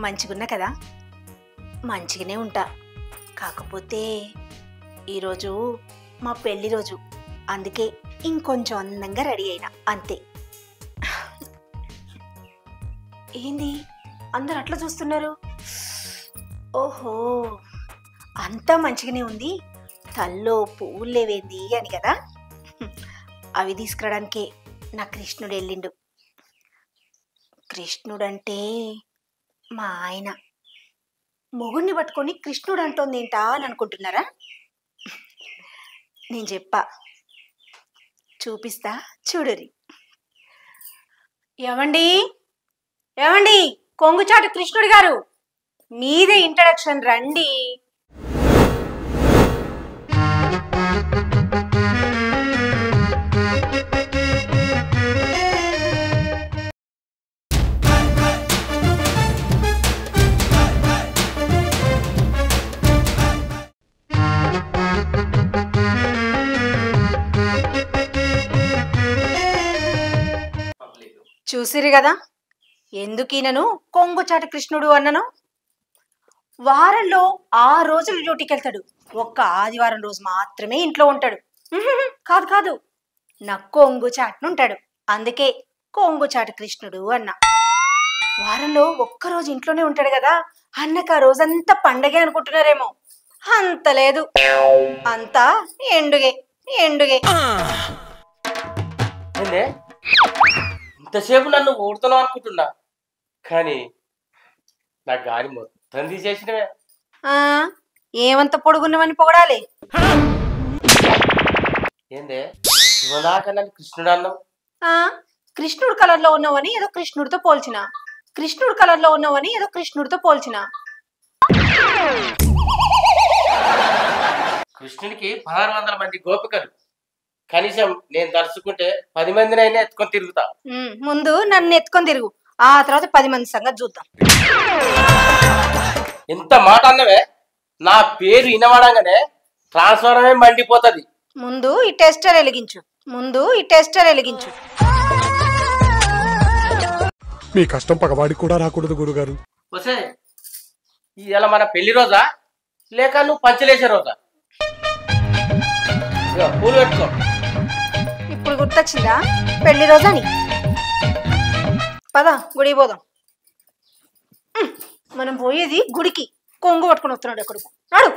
మంచిగున్నా కదా? మంచిగానే ఉంటా. కాకపోతే ఈరోజు మా పెళ్లి రోజు, అందుకే ఇంకొంచెం అందంగా రెడీ అయినా అంతే. ఏంది అందరు అట్లా చూస్తున్నారు? ఓహో, అంతా మంచిగానే ఉంది, తల్లో పువ్వులు లేవేంది అని కదా. అవి తీసుకురావడానికే నా కృష్ణుడు వెళ్ళిండు. కృష్ణుడంటే మా ఆయన. మొగుడిని పట్టుకొని కృష్ణుడు అంటోంది ఏంటా అని అనుకుంటున్నారా? నేను చెప్పా, చూపిస్తా చూడరి. ఏమండి ఏమండి, కొంగుచాటు కృష్ణుడు గారు, మీదే ఇంట్రడక్షన్, రండి. చూసిరు కదా ఎందుకు ఈయనను కొంగుచాటు కృష్ణుడు అన్నను? వారంలో 6 రోజులు డ్యూటీకి వెళ్తాడు, ఒక్క ఆదివారం రోజు మాత్రమే ఇంట్లో ఉంటాడు. కాదు కాదు, నా కొంగుచాటునుంటాడు, అందుకే కొంగుచాటు కృష్ణుడు అన్న. వారంలో ఒక్కరోజు ఇంట్లోనే ఉంటాడు కదా, అన్నకు ఆ రోజంతా పండగే అనుకుంటున్నారేమో. అంత లేదు, అంతా ఎండుగే ఎండుగే. ఇంతసేపు నన్ను ఊడుతున్నావు అనుకుంటున్నా, కానీ నా గాలి మొత్తం తీసేసినవే. ఏమంత పొడుగున్నవని పొగడాలి? ఏందే ఇవదాకా నన్ను కృష్ణుడు అన్నావు? కృష్ణుడు కలర్లో ఉన్నావని ఏదో కృష్ణుడితో పోల్చిన, కృష్ణుడు కలర్లో ఉన్నావని ఏదో కృష్ణుడితో పోల్చిన. కృష్ణుడికి 1600 మంది గోపికలు, కనీసం నేను తలుచుకుంటే 10 మందినైనా ఎత్తుకొని తిరుగుతా. ముందు నన్ను ఎత్తుకొని తిరుగు, ఆ తర్వాత 10 మంది సంగతి చూద్దాం. ఎంత మాట అన్నవే, నా పేరు వినవడంగానే ట్రాన్స్ఫార్మే మండిపోతుంది. ముందు ఈ టెస్టర్ వెలిగించు, ముందు ఈ టెస్టర్ వెలిగించు. మీ కష్టం పగవాడికి కూడా రాకూడదు గురుగారు. వసే, ఇలా మన పెళ్లి రోజా లేక నువ్వు పంచలేసే రోజా? పూలు పెట్టుకో. ఇప్పుడు గుర్తొచ్చిందా పెళ్లి రోజని? పద గుడికి పోదాం. మనం పోయేది గుడికి, కొంగు పట్టుకుని వస్తున్నాడు ఎక్కడికి, నాడు.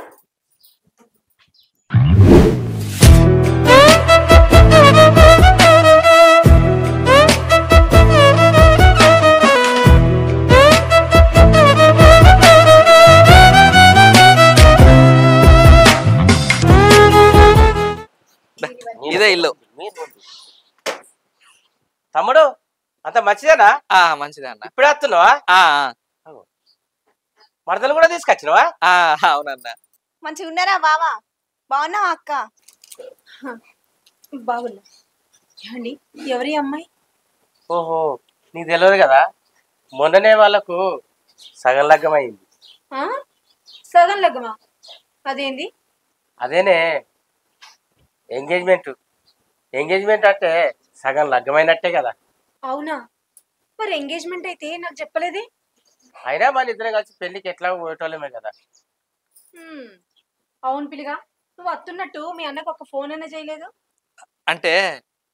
ఇదే ఇల్లు. తమ్ముడు అంత మంచిదేనా? మంచిదే అన్న. ఇప్పుడే వస్తున్నావా? మరదలు కూడా తీసుకొచ్చినవా? అవునన్న. మంచిగా ఉన్నారా బావా? బాగున్నావా అక్క? బాగున్నా. ఏమండి, ఎవరి అమ్మాయి? ఓహో, నీకు తెలియదు కదా, మొన్ననే వాళ్ళకు సగం లగ్గం అయింది. సగం లగ్గమా? అదేంది? అదేనే ఎంగేజ్మెంట్. ఎంగేజ్మెంట్ అంటే సగం లగ్గమైనట్టే కదా. అవునా? మరి ఎంగేజ్మెంట్ అయితే నాకు చెప్పలేదే. అయినా మన ఇద్దరం కలిసి పెళ్లికి ఎట్లా పోయేటోళ్ళమే కదా. అవును పిలిగా, నువ్వు వస్తున్నట్టు మీ అన్నకు ఒక ఫోన్ అయినా చేయలేదు? అంటే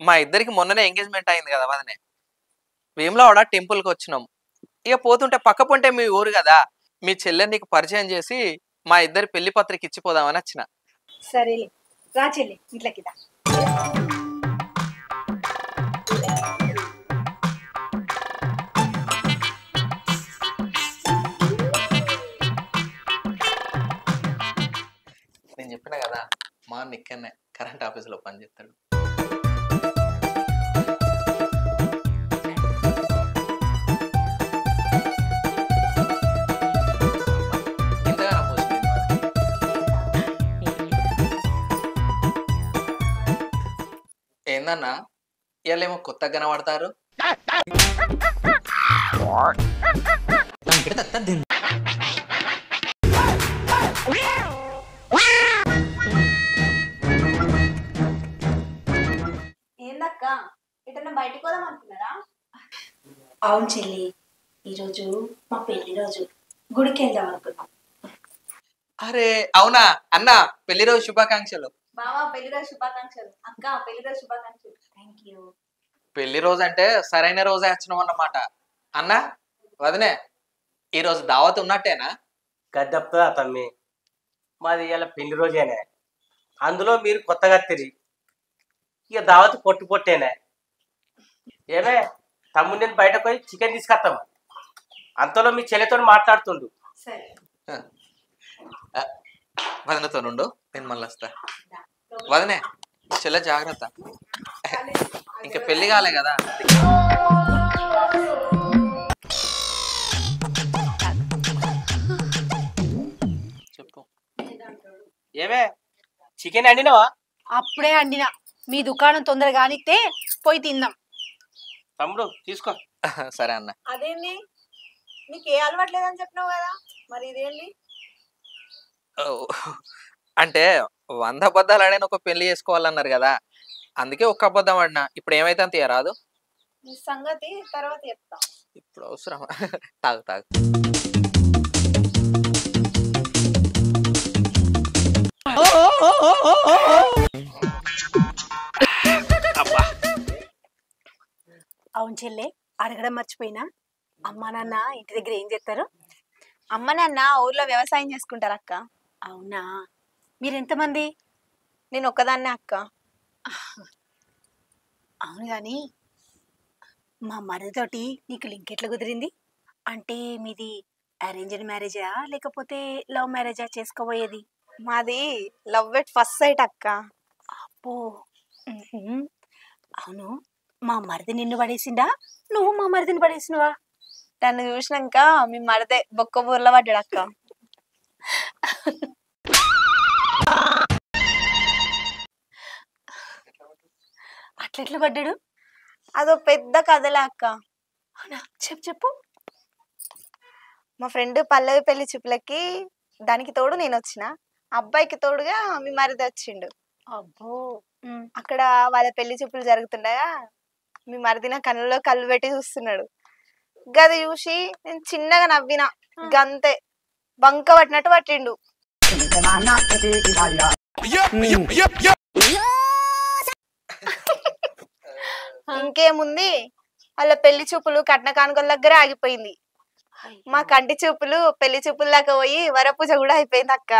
మా ఇద్దరికి మొన్ననే ఎంగేజ్మెంట్ అయింది కదా వదనే. వేములవాడ టెంపుల్కి వచ్చినాం. ఇక పోతుంటే పక్క పొంటే మీ ఊరు కదా, మీ చెల్లెని నీకు పరిచయం చేసి మా ఇద్దరి పెళ్లి పత్రిక ఇచ్చిపోదామని వచ్చిన. సరేలే, రా చెల్లి ఇంట్లోకి దా. నేను చెప్పిన కదా, మా నిక్కనే కరెంట్ ఆఫీసులో పనిచేస్తాడు. ఏందన్నా ఇవాళేమో కొత్తగా కనబడతారు? ఏందక్క, ఎటన్నా బయటకు పోదాం అనుకున్నారా? అవును చెల్లి, ఈరోజు మా పెళ్లి రోజు. గుడికి వెళ్దాం అనుకున్నాం. అరే అవునా అన్న, పెళ్లి రోజు శుభాకాంక్షలు. బావా పెళ్లి రోజు శుభాకాంక్షలు. అక్క పెళ్లి రోజు శుభాకాంక్షలు. Thank you. పెళ్లి రోజు అంటే సరైన రోజే వచ్చినాం అన్నమాట. అన్న వదినే, ఈ రోజు దావత్ ఉన్నట్టేనా? గద్దప్తా తమ్మి, మాది ఇలా పెళ్లి రోజేనే, అందులో మీరు కొత్తగా తిరిగి ఇక దావత్ పొట్టు పొట్టేనే. ఏమే తమ్ముడు, నేను బయటకు పోయి చికెన్ తీసుకొస్తాము. అంతలో మీ చెల్లెతో మాట్లాడుతుండు. సరే. వదినతో నుండు, నేను మళ్ళీ వస్తా. వదినే చెల్లె జాగ్రత్త, ఇంకా పెళ్లి కాలే కదా. చెప్పు. ఏమే చికెన్ వండినావా? అప్పుడే అండినా. మీ దుకాణం తొందరగా కానిస్తే పోయి తిందాం. తమ్ముడు తీసుకో. సరే అన్న. అదేంటి నీకు ఏ అలవాటు లేదని చెప్పినావు కదా, మరి ఇదేంటి? ఓ, అంటే 100 అబద్ధాలు ఆడని ఒక పెళ్లి చేసుకోవాలన్నారు కదా, అందుకే ఒక్క అబద్ధం ఆడినా. ఇప్పుడు ఏమైతే అంత రాదు. ఈ సంగతి తర్వాత చెప్తా. ఇప్పుడు అవసరం. తాగు తాగు. అవును చెల్లె, అడగడం మర్చిపోయినా, అమ్మా నాన్న ఇంటి దగ్గర ఏం చేస్తారు? అమ్మ నాన్న ఊర్లో వ్యవసాయం చేసుకుంటారు అక్క. అవునా, మీరెంతమంది? నేను ఒక్కదాన్నే అక్క. అవును కానీ మా మరిదితోటి నీకు లింక్ ఎట్లా కుదిరింది? అంటే మీది అరేంజ్డ్ మ్యారేజా లేకపోతే లవ్ మ్యారేజా చేసుకోబోయేది? మాది లవ్ ఎట్ ఫస్ట్ సైట్ అక్క. అబ్బో. అవును, మా మరిది నిన్ను పడేసిందా, నువ్వు మా మరిదిని పడేసినవా? నన్ను చూసినాక మీ మరదే బొక్క బూర్ల పడ్డాడు అక్క. అట్లెట్లా పడ్డాడు? అదో పెద్ద కథలే అక్క. అవునా, చెప్పు చెప్పు. మా ఫ్రెండ్ పల్లవి పెళ్లి చూపులకి దానికి తోడు నేను వచ్చిన, అబ్బాయికి తోడుగా మీ మరిది వచ్చిండు. అబ్బో. అక్కడ వాళ్ళ పెళ్లి చూపులు జరుగుతుండగా మీ మరిది నా కళ్ళలో కళ్ళు పెట్టి చూస్తున్నాడు. గది చూసి నేను చిన్నగా నవ్విన, గంతే. బంక పట్టినట్టు పట్టిండు. ఇంకేముంది, వాళ్ళ పెళ్లి చూపులు కట్న కానుకల దగ్గర ఆగిపోయింది. మా కంటి చూపులు పెళ్లి చూపుల దాకా పోయి వరపూజ కూడా అయిపోయింది అక్క.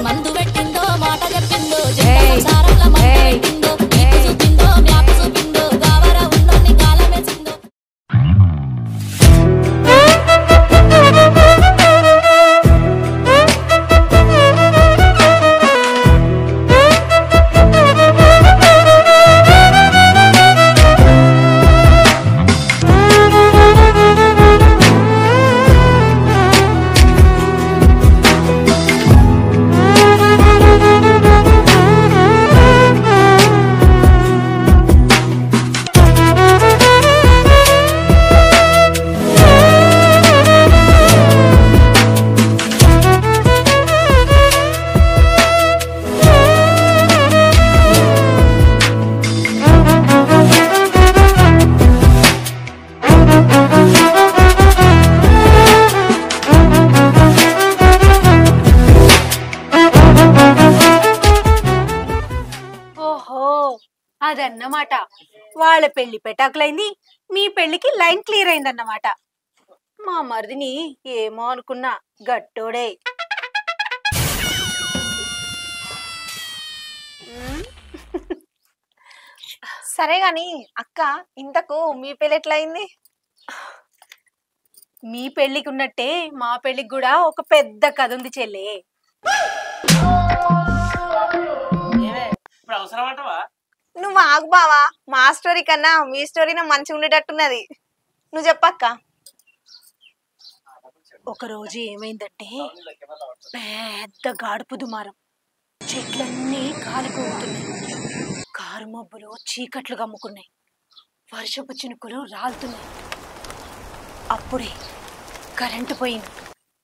మందు పెట్టిందో మాట చెప్పిందో సంసారంలో మందు పెట్టిందో నీకు చూపిందో మ్యాప్ చూపిందో గావర ఉన్నోని కాలం వేసిందో. అదన్నమాట, వాళ్ళ పెళ్లి పెటాకులైంది, మీ పెళ్లికి లైన్ క్లియర్ అయిందన్నమాట. మా మరిదిని ఏమో అనుకున్నా, గట్టోడే. సరే గాని అక్క, ఇంతకు మీ పెళ్లి ఎట్లా అయింది? మీ పెళ్లికి ఉన్నట్టే మా పెళ్లికి కూడా ఒక పెద్ద కథ ఉంది చెల్లే. ఇప్పుడు అవసరం అంటవా? నువ్వు ఆగు బావా, మా స్టోరీ కన్నా మీ స్టోరీనే మంచిగా ఉండేటట్టున్నది. నువ్వు చెప్పక్క. ఒక రోజు ఏమైందంటే, పెద్ద గాడుపు దుమారం, చెట్లన్నీ కాలిపోతున్నాయి, కారు మబ్బులు చీకట్లు కమ్ముకున్నాయి, వర్షపు చినుకులు రాలుతున్నాయి. అప్పుడే కరెంటు పోయింది.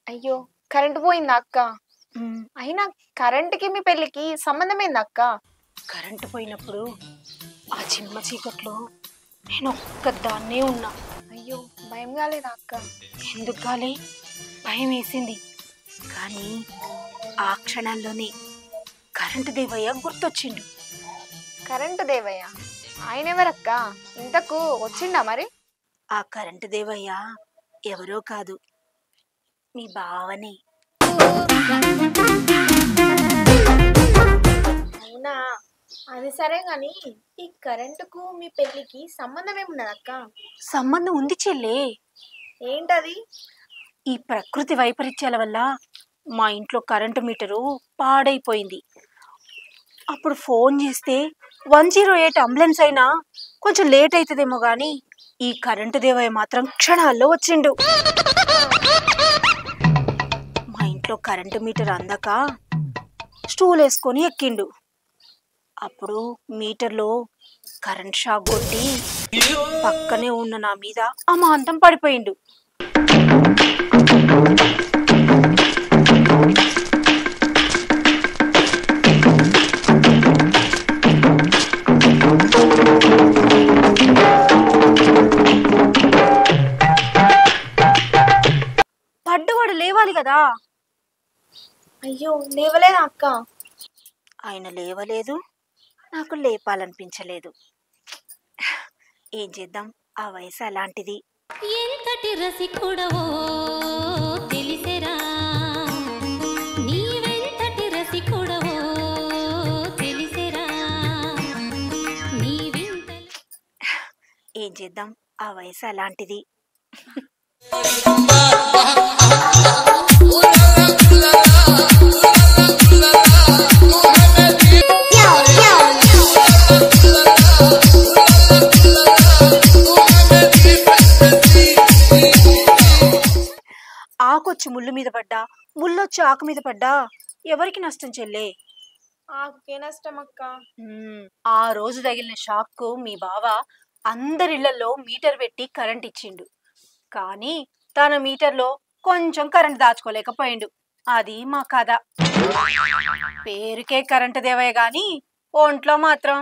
అయ్యో, కరెంటు పోయిందా అక్క? అయినా కరెంటుకి మీ పెళ్లికి సంబంధమైంది అక్క? కరెంటు పోయినప్పుడు ఆ చిమ్మ చీకట్లో నేను ఒక్కదాన్నే ఉన్నా. అయ్యో, భయం కాలేదా అక్క? ఎందుకు గాలి? భయం వేసింది. కానీ ఆ క్షణాల్లోనే కరెంటు దేవయ్య గుర్తొచ్చిండు. కరెంటు దేవయ్య ఆయన ఎవరక్క? ఇంతకు వచ్చిండా మరి? ఆ కరెంటు దేవయ్య ఎవరో కాదు, మీ బావనే. అవునా? అది సరే గాని ఈ కరెంటుకు మీ పెళ్లికి సంబంధం ఏమున్నదక్క? సంబంధం ఉంది చెల్లే. ఏంటది? ఈ ప్రకృతి వైపరీత్యాల వల్ల మా ఇంట్లో కరెంటు మీటరు పాడైపోయింది. అప్పుడు ఫోన్ చేస్తే 108 అంబులెన్స్ అయినా కొంచెం లేట్ అవుతుందేమో కానీ ఈ కరెంటు దేవయ్య మాత్రం క్షణాల్లో వచ్చిండు. మా ఇంట్లో కరెంటు మీటర్ అందక స్టూల్ వేసుకొని ఎక్కిండు. అప్పుడు మీటర్లో కరెంట్ షాక్ కొట్టి పక్కనే ఉన్న నా మీద అమాంతం పడిపోయిండు. పడ్డవాడు లేవాలి కదా. అయ్యో లేవలేదా అక్క? ఆయన లేవలేదు, నాకు లేపాలనిపించలేదు. ఏం చేద్దాం, ఆ వయసు అలాంటిది. ఎంతటి రసికుడవో తెలిసెరా, నీవెంతటి రసికుడవో తెలిసెరా, నీవింతలో. ఏం చేద్దాం, ఆ వయసు అలాంటిది. ఆకొచ్చి ముళ్ళు మీద పడ్డా, ముళ్ళొచ్చి ఆకు మీద పడ్డా ఎవరికి నష్టం చెల్లే? ఆకే నష్టం అక్క. ఆ రోజు తగిలిన షాక్ మీ బావ అందరిళ్లలో మీటర్ పెట్టి కరెంట్ ఇచ్చిండు. కానీ తన మీటర్లో కొంచెం కరెంట్ దాచుకోలేకపోయిండు. అది మా కథ. పేరుకే కరెంటు దేవయ్య గాని ఒంట్లో మాత్రం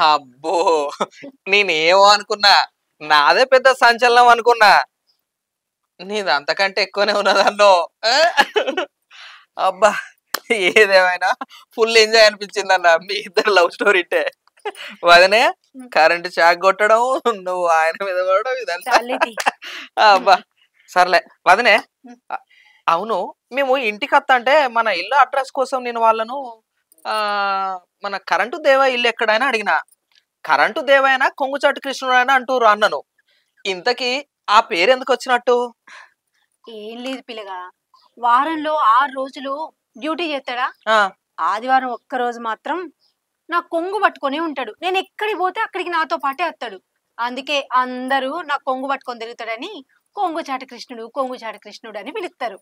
అబ్బో, నేనేమో అనుకున్నా, నాదే పెద్ద సంచలనం అనుకున్నా. నీది అంతకంటే ఎక్కువనే ఉన్నదన్నో. అబ్బా, ఏదేమైనా ఫుల్ ఎంజాయ్ అనిపించింది అన్న మీ ఇద్దరు లవ్ స్టోరీ. వదనే కరెంట్ షాక్ కొట్టడం, నువ్వు ఆయన మీద పడడం, ఇదంతా. అబ్బా సర్లే వదనే. అవును, మేము ఇంటికి వస్తా అంటే మన ఇల్లు అడ్రస్ కోసం నేను వాళ్ళను మన కరెంటు దేవ ఇల్లు ఎక్కడైనా అడిగినా, కరెంటు దేవైనా కొంగుచాటు కృష్ణుడు అయినా అంటూరు అన్నను. ఇంతకీ ఆ పేరు ఎందుకు వచ్చినట్టు? ఏం లేదు పిల్లగా, వారంలో 6 రోజులు డ్యూటీ చేస్తాడా, ఆదివారం ఒక్కరోజు మాత్రం నా కొంగు పట్టుకొని ఉంటాడు. నేను ఎక్కడికి పోతే అక్కడికి నాతో పాటే వస్తాడు. అందుకే అందరూ నా కొంగు పట్టుకొని తిరుగుతాడని కొంగుచాటు కృష్ణుడు, కొంగుచాటు కృష్ణుడు అని పిలుస్తారు.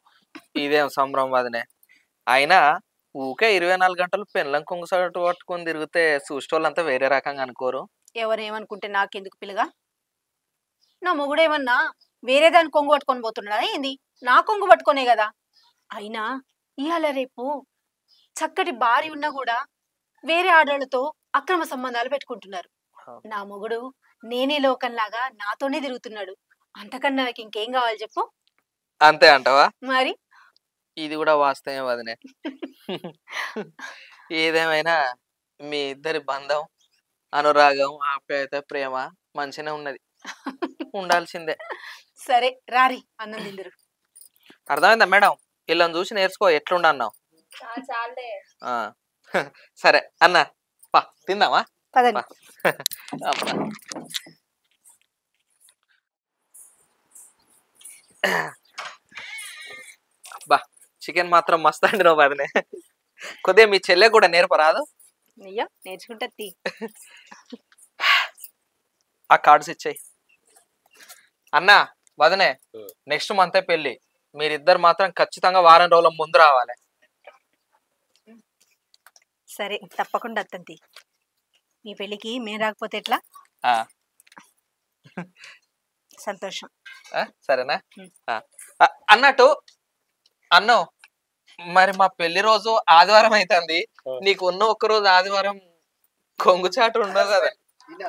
ఇదేం సంబరం వదినే. అయినా ఊకే 24 గంటలు పెళ్ళం కొంగుచాటు పట్టుకొని తిరిగితే చూసేటోళ్ళంతా వేరే రకంగా అనుకోరు? ఎవరేమనుకుంటే నాకెందుకు పిల్లగా? నా మొగుడేమన్నా వేరే దాని కొంగు పట్టుకొని పోతున్నాడా ఏంది? నా కొంగు పట్టుకొనే కదా. అయినా ఇవాళ రేపు చక్కటి భార్య ఉన్నా కూడా వేరే ఆడవాళ్ళతో అక్రమ సంబంధాలు పెట్టుకుంటున్నారు. నా మొగుడు నేనే లోకంలాగా నాతోనే తిరుగుతున్నాడు. అంతకన్నా నాకు ఇంకేం కావాలి చెప్పు? అంతే అంటావా? మరి ఇది కూడా వాస్తవమే వదినే. ఏదేమైనా మీ ఇద్దరి బంధం, అనురాగం, ఆప్యాయత, ప్రేమ మంచిగానే ఉన్నది, ఉండాల్సిందే. సరే రారి అన్నం తిందరు. అర్థమైందా మేడం? వీళ్ళని చూసి నేర్చుకో ఎట్లుండన్నావు. చాలే. సరే అన్న, పా తిందామా? పదండి. బా, చికెన్ మాత్రం మస్తు అండి నువ్వు వదినే. కొద్దిగా మీ చెల్లె కూడా నేర్పరాదు? అయ్యో నేర్చుకుంటా. ఆ కార్డ్స్ ఇచ్చాయి అన్న. వదనే, నెక్స్ట్ మంతే పెళ్లి, మీరిద్దరు మాత్రం ఖచ్చితంగా వారం రోజుల ముందు రావాలి. సరే తప్పకుండా అత్తంతి. మీ పెళ్ళికి మేము రాకపోతే ఎట్లా? సంతోషం. సరేనా? అన్నట్టు అన్నో, మరి మా పెళ్లి రోజు ఆదివారం అవుతుంది, నీకు ఉన్న ఒక్క రోజు ఆదివారం కొంగుచాటు ఉండదు కదా? ఈయన